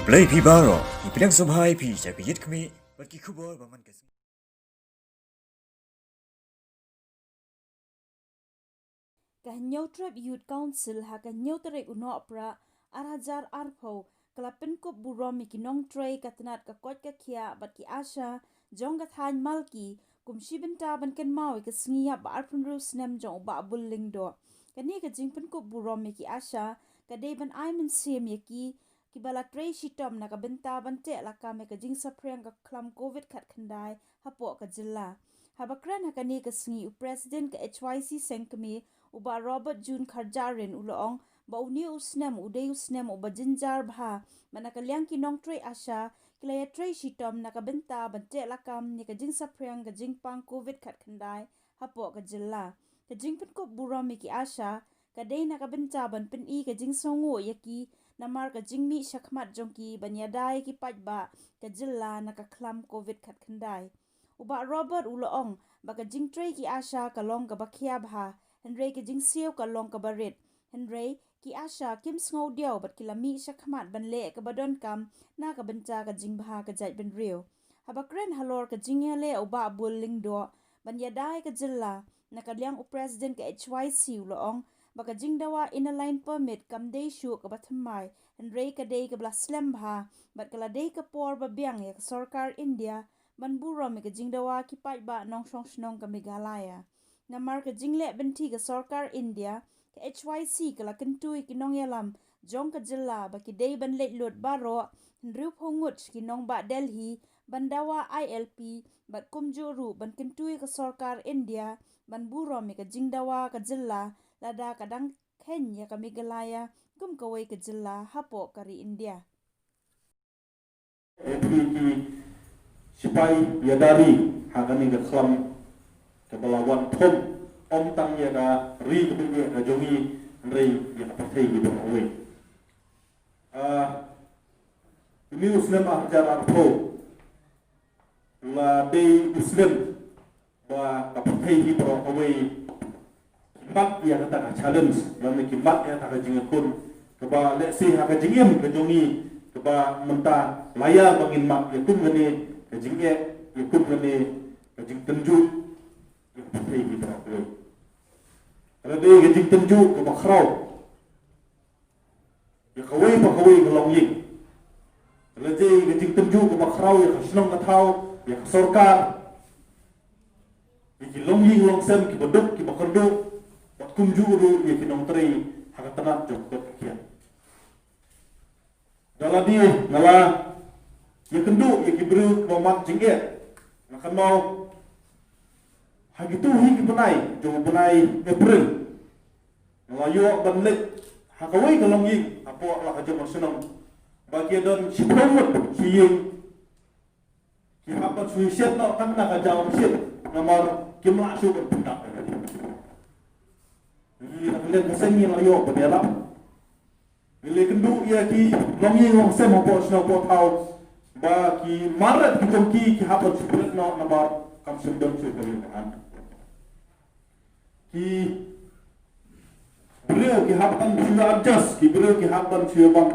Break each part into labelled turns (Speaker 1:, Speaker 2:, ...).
Speaker 1: play pi baro ipinang subhai pi chapi yit kmi barki khubor baman kes
Speaker 2: Kahnyaw trap youth council ha kahnyaw terek uno pra arhajar arpho kelapin kop burom ikinong tray katnat ka kot ka kia bat ki asha jong ka than malki kumshi benta ban ken mawi ka sngiya ba arpun ru snem jong ba bulling do kani ka jingpin kop burom ki asha ka dei ban ai min sim ki bala tray shitom na ka benta ban te la ka me ka jing sapreng ka klam covid khat khandai hapo ka jilla habakran hakani ka sngi u president ka HYC sengkami uba Robert June Kharjarin ulong ba uni usnem udei usnem uba jinjar bha manaka liang ki nong tray asha kilaya tray shitom naka benta bante lakam ni ka jing saprang ka jing pang covid khat khandai hapo ka jilla ka jing pin ko buram ki asha ka dei naka benta ban pin I ka jing songo yaki namar ka jing mi shakmat jongki banyadai ki pajba ka jilla naka klam covid khat khandai uba Robert ulong baka jing tray ki asha kalong ka bakhia bha Henry ke jing siu ka long ka barit Henry ki asha kim sngo diaw bat kilami shakmat ban le ka badon kam na ka banja ka jing bha ka jait ban riu habakren halor ka jingele uba bulling do ban yadai ka jilla na ka liang u president ka HYC ulong baka jing dawa in a line permit kam dei shu ka bathamai Henry ka dei ka blaslam bha bat kala dei ka por ba biang ya sarkar India ban buro me ka jing dawa ki pai ba nong song snong ka Meghalaya namar ka jingle benti ka sarkar India ka HYC kala kentui kinong yalam jong ka jilla ba ki dei ban let lot baro nriu phongut kinong ba Delhi bandawa ILP bat kumjuru ban kentui ka sarkar India ban buro me ka jingdawa ka jilla lada kadang Kenya ka Meghalaya kum kawai ka jilla hapo kari India
Speaker 3: sipai yadari hagani ka klam kebalawan thom om tang ya da ri ke ka jongi rei ya pathai gi dong oi ini usnem ahjar artho la dei usnem ba ka pathai gi pro oi mat ya ta ka challenge la me ki mat ya ta ka jingkun ke ba le si ha ka jingim ke jongi ke ba menta laya bangin mak ya kum ngani ke jingye ya kum ngani ke jing tenju pathai gi pro oi kalau dia gejing tenju ke bakrau ya kawai pa kawai ke long ying kalau dia gejing tenju ke bakrau ya khasnong ka thau ya sarkar ya ki long ying long sem ki baduk ki bakardu bat kumju ru ya ki nong trai hak tanat jok ke kian dala dia ngala ya kendu ya ki bru ke mat jingge makan mau hagitu hi benai jo benai April ngalayo banlik hakawai kalong ying apo la ka jom senang bagi don sipromut hiying ki hapat suicide no kan na ka jawam sit nomor kimla su kan pindak ni na kelen kasengi layo bedela ile kendu ya ki long yingong sem apo sno po tau ba ki marat ki jongki ki hapat suicide no nomor kam sendong su kan ki beliau ki haptan sudah adjust ki beliau ki haptan sudah bang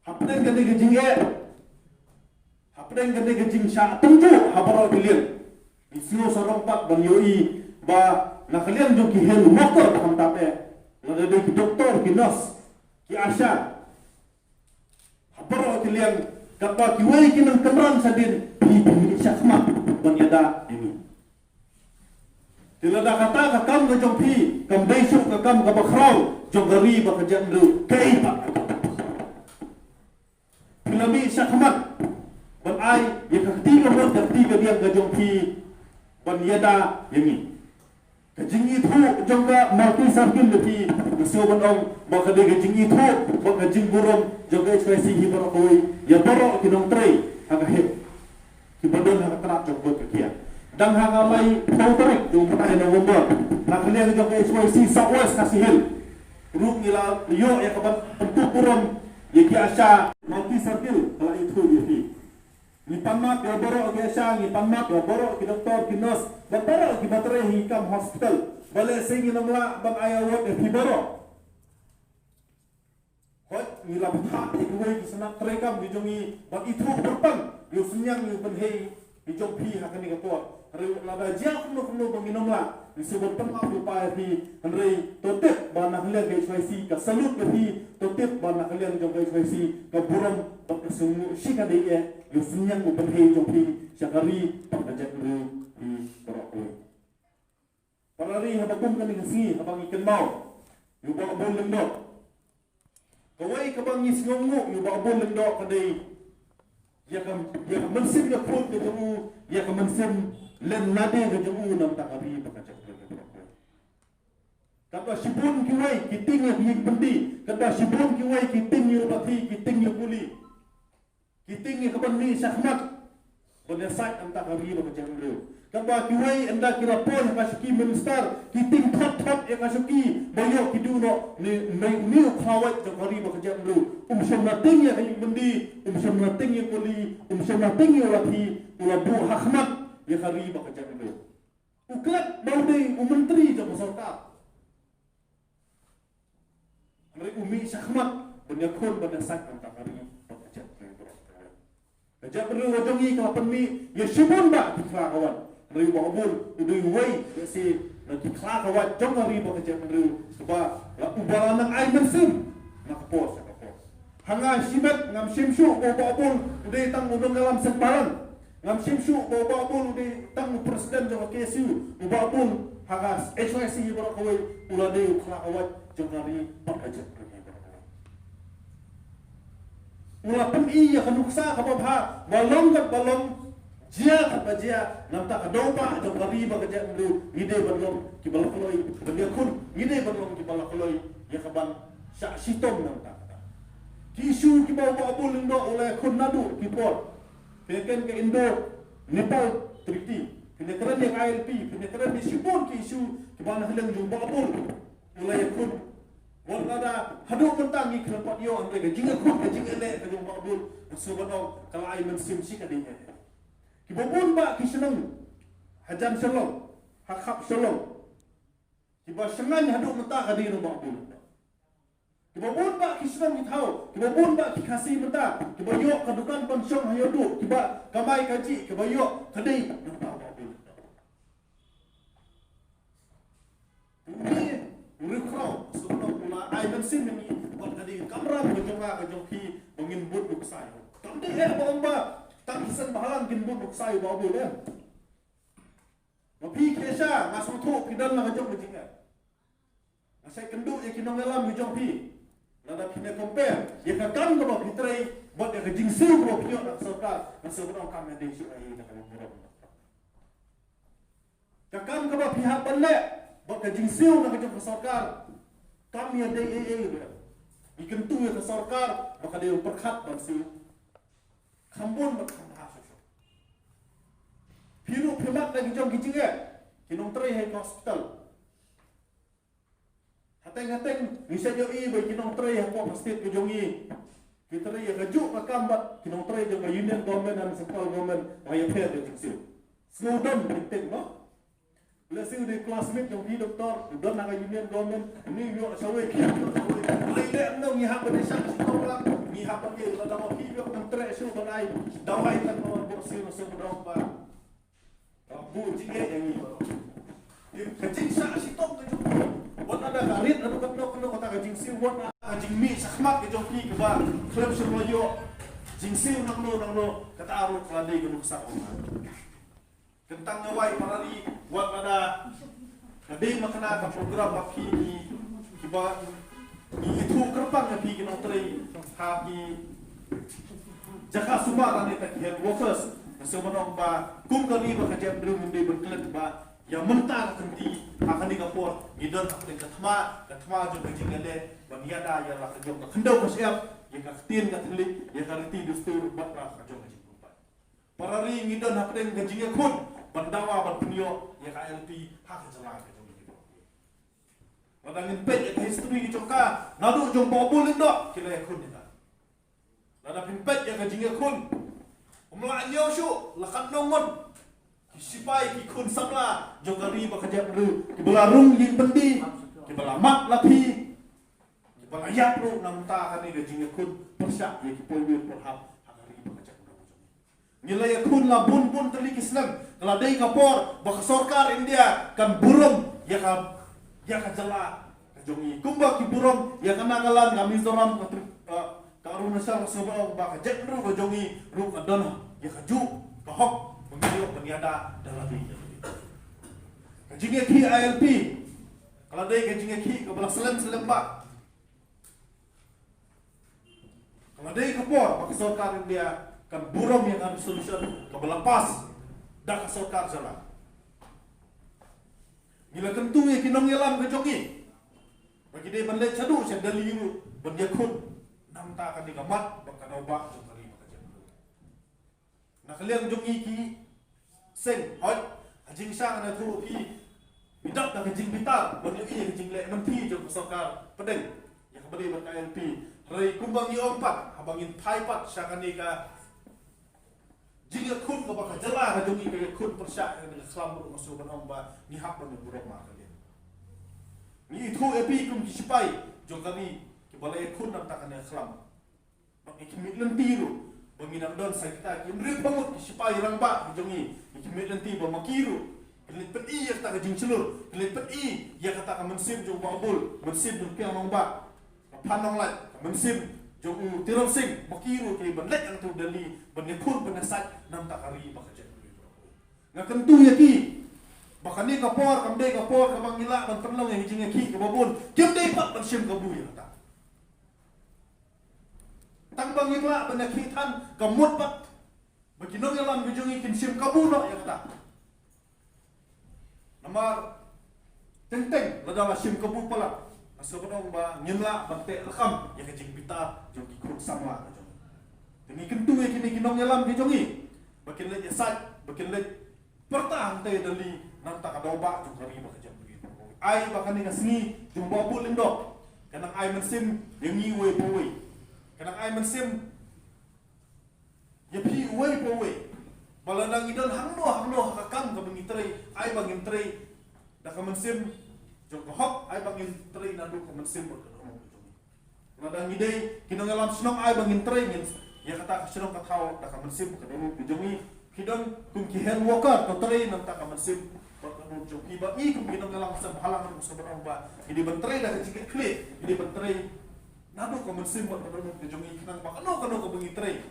Speaker 3: haptan kan dia jing haptan kan dia jing sya tentu haparo kalian isio sorong pat ban yoi ba na kalian jo ki helu motor kam tape na dia ki doktor ki nurse ki asha haparo kalian kapa ki wei ki nang kenran sadin pi syakma ban yada ini Tila dah kata ke kam ke jom pi, kam besok ke kam ke bakrau, jom gari baka jandru, kei pak. Tila mi syakmat, ban ai, ya ketiga ber, ketiga dia ke jom pi, ban yada yangi. Kejingi tu jom ke multi sarkin lepi, kesio ban ong, baka dia kejingi tu, baka jing burom, jom ke ekspresi hibar koi, ya borok kinong tray, haka hip. Kibadon haka terak jom buat kekian. Dan hangamai tauterik di pertanyaan November nak kalian juga ke HYC Southwest Kasihil Ruk nila liyo ya kabat pentukuran Yaki asya multi circle kalau itu yaki Ni pamak ya borok ke asya Ni pamak ya borok ke doktor ke nurse Dan borok ke baterai hikam hospital Balik singi namla bang ayawat ya borok Hot ni laptha ni kuai ki sanak trekam ni jongi bat itu berpang yo senyang yo penhei ni jong pi hakani ka pot reu lada jia kuno banginom la ni sebut pang aku pa pi rei totep bana hlian ge chwaisi ka salut ke pi totep bana hlian jong ge chwaisi ka buram bat sungu shika de ye yo senyang yo penhei jong pi syakari pak ajak reu pi berokoi parari habakum kani kasi habang ikan mau yo ba bon lendok kawai kabang ngis ngomong yo ba bon lendok kadai ya mensim ya pun ke jemu ya mensim len nade ke jemu nam tak abi pakacak kata sibun kiwai kiting ya bi pendi kata sibun kiwai kiting ya bati kiting ya puli kiting ya kaban ni sahmat pada sat am tak abi pakacak beliau kata kiwai anda kira pon kasuki minister kiting thot ya kasuki bayo kiduno ni khawat jakari pakacak beliau nating ya kayu bendi nating ya puli nating ya wati ulabu hakmat ya kari bakajak beliau uklat baudai menteri jabatan serta mereka umi sakmat benyakun pada sak antara kari bakajak beliau bakajak beliau wajangi kapan mi ya sibun ba dikla kawan mereka babul udai wai ya si dikla kawan jong kari bakajak beliau sebab ubalan ai mensim nak pos hanga sibat ngam simsu babul udai tang udang dalam sembarang ngam simsu babul udai tang presiden jong KSU babul hanga HYC barakawai ulade ukhlakawat jong kari bakajak ula peni ya kanuksa kababha balong kat balong jia kat bajia namta kadopa jong kari bakajak belu ngide balong ki balakoloi bedia kun ngide balong ki balakoloi ya kaban syak sitom namta kisu ki bawa abul indo oleh kun nadu ki port peken ke Indo Nepal treaty kena keren yang ILP kena keren di sibun ki isu ki bana hilang jumpa abul oleh kun wal ada hadu mentang ni kena pot yo amre ke jinga kun ke jinga le ke jumpa abul subhanallah kalau ai mensim si ka ding ki bobun ba ki senang hajan shalom hakap shalom ki ba sengan hadu mentang ka ding jumpa abul kibabun ba kisnam githau kibabun ba kikasi menta kibayok kadukan pansong hayodu kiba kamai kaji kibayok kadai nampak abul ini urikro sebelum pula ai bensin ni buat kadai kamera bejonga kajongki bangin but buksai kamde he bomba tak kisan bahalang kin but buksai ba abul ya mapi kesha ngasong thu kidan la kajong bejinga asai kenduk ya kinong alam bejong pi nada kena compare ya kakam ko ba pitrai bot ya jingsiu ko pio nak serta nasabron kam ya desi ai nak ngorong kakam ko ba pihak bale bot ya jingsiu nak jong sarkar kam ya dei dia ikan tu ya sarkar maka dia perkhat bansiu khambun ba kham ha so piru phemat lagi jong kijinga kinong trai hai hospital hateng-hateng bisa jo i bagi kinong tray apa state ke jongi kita ya gajuk makambat kinong tray jo union government dan central governmentaya fair de tiksil snowdon penting no lesi de classmate jo di doktor don na union government ni yo sawe ki ai le no ni ha pada sak sekolah ni ha pada la da ki yo kan tray su banai dawai kan no borsi no se bodong ba bu jige yang ni kecil sak sitok tu buat ada garit ada kena kata kajing siu buat kajing mi sakmat ke joki ke ba klub semoyo jing siu nak no kata aru keladai ke nusa kentang ngawai parari buat ada kadai makna ka program baki ki ba itu kerpang ke pi no trai ha ki jaka sumara ni tak head workers sebenarnya ba kum kali ba kajam dulu munde berkelet ba yang mentah kendi akan digapor ngidon aku dengan kathma jo kejingale baniada ya la kejong kendau kasiap ya kaktin katlik ya kariti dustur batra kejong kejingkupan parari ngidon aku dengan kejingnya kun bandawa banpunyo ya KLP hak jelas kejong kejing wadangin pet ya history joka nadu jong bobul ndok kila kun kita lada pimpet ya kejingnya kun umla anyo syu lakat nongon sipai ki kun samla jogari bekerja dulu ki belarung yin bendi ki belamat lapi ki Balayap ro namta kani gajing kun persyak ye ki poy perhap hakari bakajak ro. Nilai kun la bun telik Islam keladai kapor baka sorkar India kan burung ya ka jala kajongi kumba ki burung ya kana ngalan kami Mizoram ka Arunachal Sabah baka jak ro kajongi ro kadon ya kaju kahok pengilok peniada dalabi. Kajing ki ILP keladai kajing ki kebelah selem ba. Keladai kapor baka sorkar India kan burung yang harus solution kebelah pas dah sorkar jalan. Gila kentu ye kinong yalam ke jogi. Bagi dia bandai cadu saya daliru bandia kun nam ta kan digamat bakal obak kali bakal. Nak kalian jogi ki sen hot hajing sang na tu ki bidak dah hajing bitar bandia ki hajing le nampi jog sorkar pedeng yang kembali berkai LP rai kumbang i ompat habangin thaipat sakani ka jika kun ka baka jala ka jogi ka kun persyak ka Islam ro masuk ban omba ni hak ban buruk ma kalian ni itu epi kum kisipai jong kami ki balai kun nam takkan Islam bak ikimit lenti ro banginam don sa kita ki mri pamut kisipai rang ba jogi ikimit lenti ba makiru kelit peti ya ta ka jing celur kelit peti ya kata ka mensim jong babul mensim jong piang omba panong lai mensim jong tirong sing makiru ke benlek ang tu dali benekun benasat nam takari bakajet ngakan tu ya ki bakani kapor kamde kapor kamang ngila ban perlong yang hijing ki ke babun jem dei pak ban sim kabu ya ta tang bang ngila ban kitan kamut pak baginong yalam bijungi kin sim kabu no ya ta namar teng ladala sim kabu pala sebenarnya ba nyemla bante lekam ya kecing pita jogi kun sama jogi demi kentu ya kini kinong yalam di jogi bakin le jasad bakin le pertahan te dali nam tak adoba jogari ba kejam begitu ai bakan ni ngasni jumba bul indo kanang ai mensim yengi we powe kanang ai mensim ya pi we powe baladang idon hangno hakam ka bengitrei ai bangin trei dak mensim jok hok ai bangin trei nadu komen simpel nadang idei kinong alam senong ai bangin trei ngin ya kata senong katau dak komen simpel kadang bijongi kidong kum ki hand worker to trei nam tak komen simpel bakal joki ba i kum kinong alam sam halang sa barang ba idi bentrei dak jike klik idi bentrei nadu komen simpel kadang bijongi kinang bakano ka bangin trei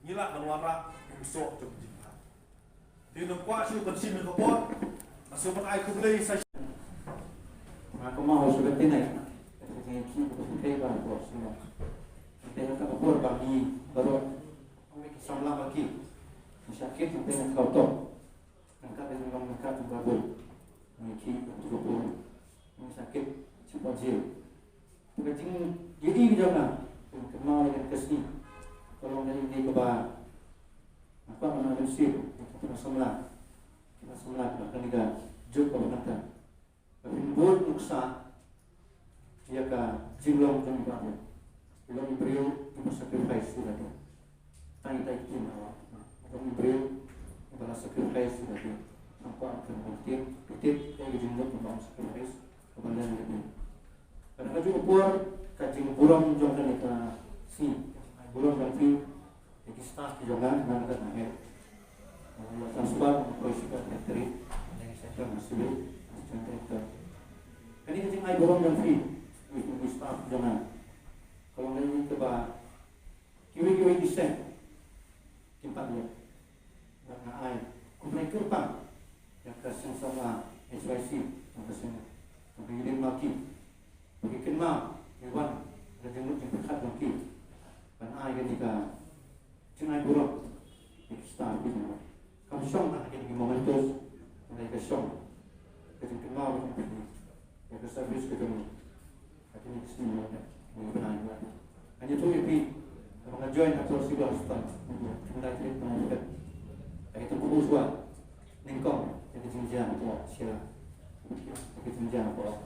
Speaker 3: ngila kalwara usok jok jika tinong kwa su kan sim ko po masuk ai kum lei sa
Speaker 4: aku mau sudah tinai, jadi kita kita baru semua. Kita nak kapur bagi baru, kami kesamlah bagi. Sakit kita nak kau tahu, angkat dengan angkat baru. Mungkin untuk sakit cepat jil. Kecing jadi jangan kenal dengan kesini. Kalau dari ini ke bawah, apa mana rusir kita semula bahkan juga juga berkata. Rimbun nuksa dia ka jinglong jong baru ilong brio ibu sacrifice sudah dia tanya tin awak ilong brio ibu sacrifice sudah dia apa akan bukti kayak jinglong ibu sacrifice kemudian dia karena juga puar kajing burung jong kan kita si burung kan fi di staff jongan nan kan akhir transfer proyek materi yang saya masih Kali kecing ai borong dan free, itu staff jangan. Kalau ini coba kiwi desain, timpan dia. Karena ai, kumpulan kerpang, yang kasih sama HYC, yang kasih mengirim maki, bikin ma, hewan, ada jenguk yang dekat maki. Karena ai ketika cing ai borong, itu staff itu. Kamu song nak kini momentus, mereka song. Kecing kenal dengan ya servis ke kamu. Akhirnya kesini benar. Hanya tu yang orang join atau sibuk start. Kita cerita tentang itu kubuswa ningkong jadi jenjang apa sila. Jenjang apa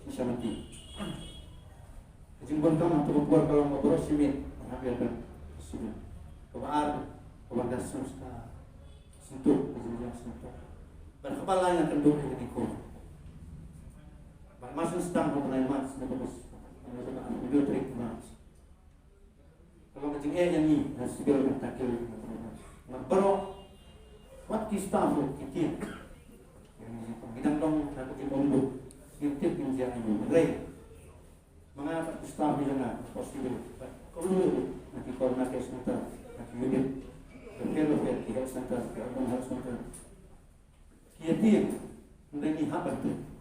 Speaker 4: sisa mati. Kejimpan kamu untuk buat kalau mau boros simit, ambilkan simit. Kebar, kebar semesta sentuh jenjang sentuh. Berkepala yang kendor di nikung. Masuk sedang mengenai mas, bagus. Video trik mas. Kalau macam yang ni, hasil yang tak kira. Pero, what is staff kita? Kita dong nak kita mundur. Kita pinjam ini. Baik. Mengapa staff ni jangan possible? Kalau nanti corona case nanti, nanti unit, the health center, the health center. Kita ni, nanti apa tu?